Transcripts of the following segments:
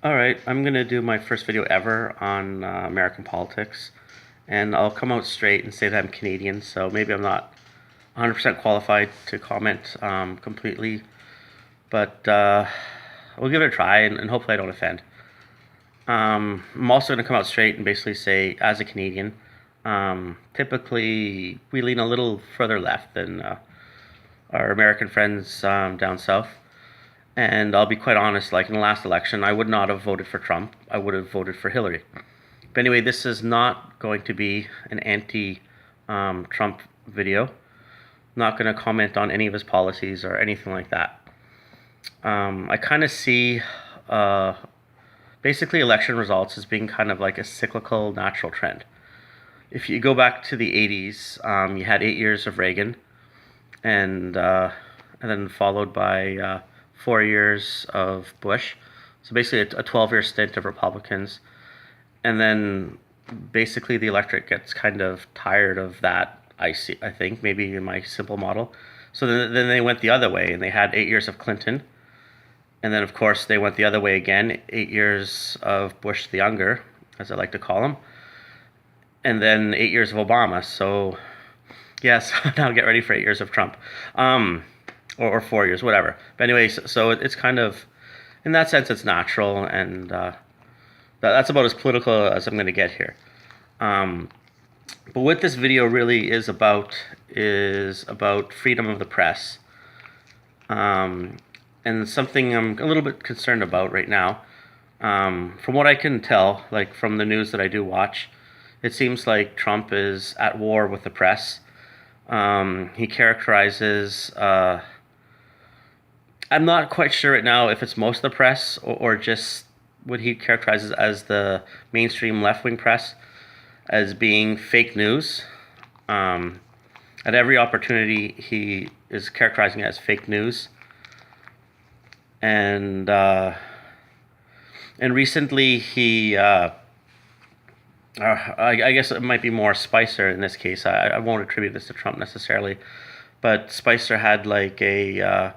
Alright, I'm going to do my first video ever on American politics, and I'll come out straight and say that I'm Canadian, so maybe I'm not 100% qualified to comment completely, but we'll give it a try, and hopefully I don't offend. I'm also going to come out straight and basically say, as a Canadian, typically we lean a little further left than our American friends down south. And I'll be quite honest, like in the last election, I would not have voted for Trump. I would have voted for Hillary. But anyway, this is not going to be an anti-Trump video. Not going to comment on any of his policies or anything like that. I kind of see basically election results as being kind of like a cyclical natural trend. If you go back to the 80s, you had 8 years of Reagan, and then followed by 4 years of Bush. So basically a 12-year stint of Republicans. And then basically the electorate gets kind of tired of that, I think, maybe in my simple model. So then they went the other way, and they had 8 years of Clinton. And then, of course, they went the other way again, 8 years of Bush the Younger, as I like to call him. And then 8 years of Obama. So, yes, now get ready for 8 years of Trump. Or 4 years, whatever. But anyway, so it's kind of, in that sense, it's natural, and that's about as political as I'm going to get here. But what this video really is about freedom of the press, and something I'm a little bit concerned about right now. From what I can tell, like from the news that I do watch, it seems like Trump is at war with the press. He characterizes... I'm not quite sure right now if it's most of the press or just what he characterizes as the mainstream left-wing press as being fake news. At every opportunity, he is characterizing it as fake news. And recently he, I guess it might be more Spicer in this case. I won't attribute this to Trump necessarily, but Spicer had like a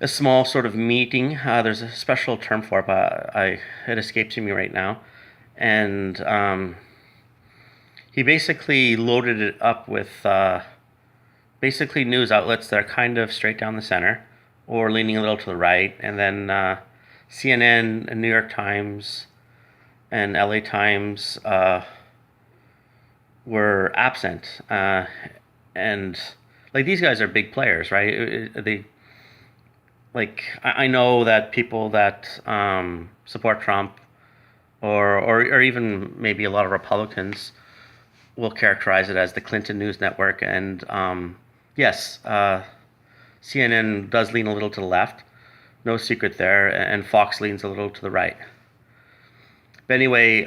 small sort of meeting. There's a special term for it, but it escapes me right now. And he basically loaded it up with basically news outlets that are kind of straight down the center or leaning a little to the right. And then CNN and New York Times and LA Times were absent. And like these guys are big players, right? I know that people that support Trump or even maybe a lot of Republicans will characterize it as the Clinton News Network. And yes, CNN does lean a little to the left. No secret there. And Fox leans a little to the right. But anyway,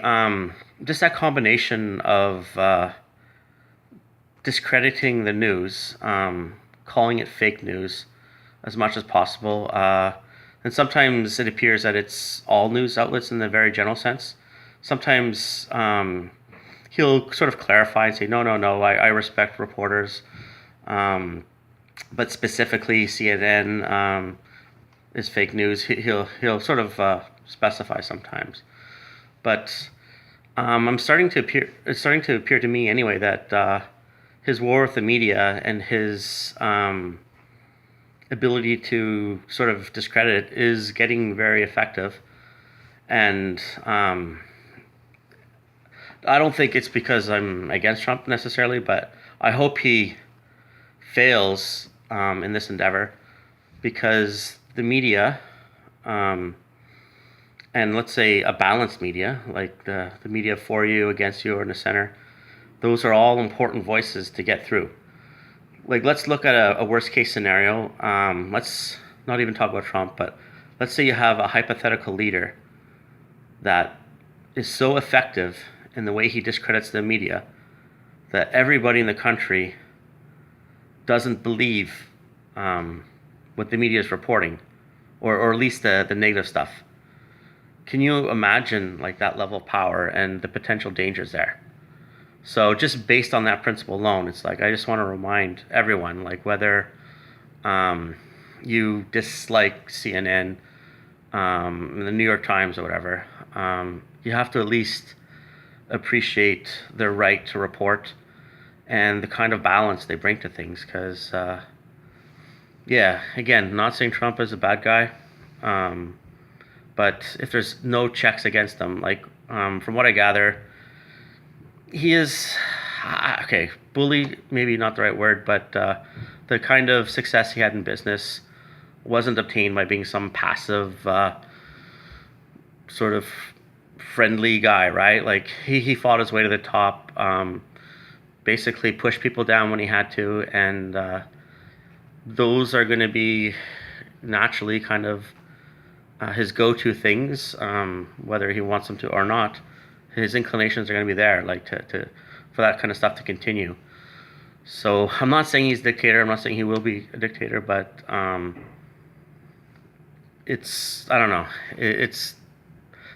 just that combination of discrediting the news, calling it fake news, as much as possible. And sometimes it appears that it's all news outlets in the very general sense. Sometimes he'll sort of clarify and say, no, I respect reporters. But specifically CNN is fake news. He'll sort of specify sometimes. But it's starting to appear to me anyway that his war with the media and his ability to sort of discredit it is getting very effective. And I don't think it's because I'm against Trump necessarily, but I hope he fails in this endeavor, because the media, and let's say a balanced media, like the media for you, against you, or in the center, those are all important voices to get through. Like, let's look at a worst case scenario. Let's not even talk about Trump, but let's say you have a hypothetical leader that is so effective in the way he discredits the media that everybody in the country doesn't believe what the media is reporting, or at least the negative stuff. Can you imagine like that level of power and the potential dangers there? So just based on that principle alone, it's like I just want to remind everyone, like whether you dislike CNN in the New York Times or whatever, you have to at least appreciate their right to report and the kind of balance they bring to things. Because, yeah, again, not saying Trump is a bad guy, um, but if there's no checks against him, like from what I gather, he is okay. Bully, maybe not the right word, but the kind of success he had in business wasn't obtained by being some passive sort of friendly guy, right? Like he fought his way to the top, basically pushed people down when he had to, and those are going to be naturally kind of his go-to things, whether he wants them to or not. His inclinations are going to be there, like to for that kind of stuff to continue. So I'm not saying he's a dictator. I'm not saying he will be a dictator, but it's I don't know. It's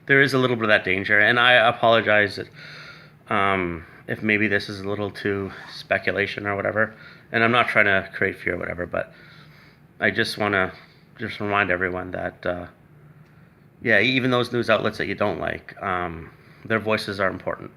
there is a little bit of that danger, and I apologize if maybe this is a little too speculation or whatever. And I'm not trying to create fear or whatever, but I just want to just remind everyone that yeah, even those news outlets that you don't like, their voices are important.